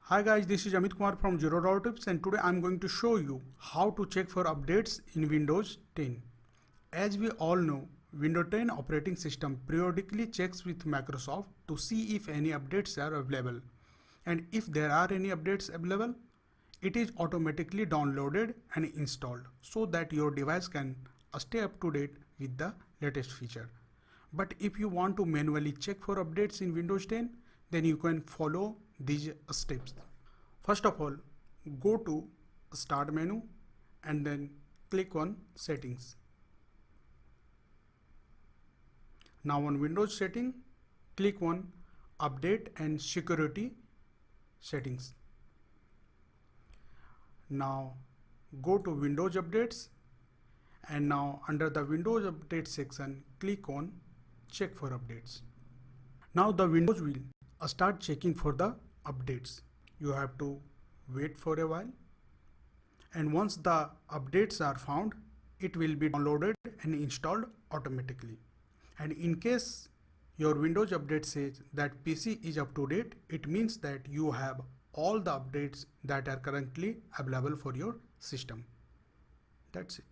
Hi guys, this is Amit Kumar from Zero Tips, and today I'm going to show you how to check for updates in Windows 10. As we all know, Windows 10 operating system periodically checks with Microsoft to see if any updates are available. And if there are any updates available, it is automatically downloaded and installed so that your device can stay up to date with the latest feature. But if you want to manually check for updates in Windows 10, then you can follow these steps. First of all, go to Start menu and then click on Settings. Now on Windows setting, click on Update and Security Settings. Now go to Windows Updates, and now under the Windows Update section, click on Check for Updates. Now the Windows will start checking for the updates. You have to wait for a while, and once the updates are found, it will be downloaded and installed automatically. And in case your Windows update says that PC is up to date, it means that you have all the updates that are currently available for your system. That's it.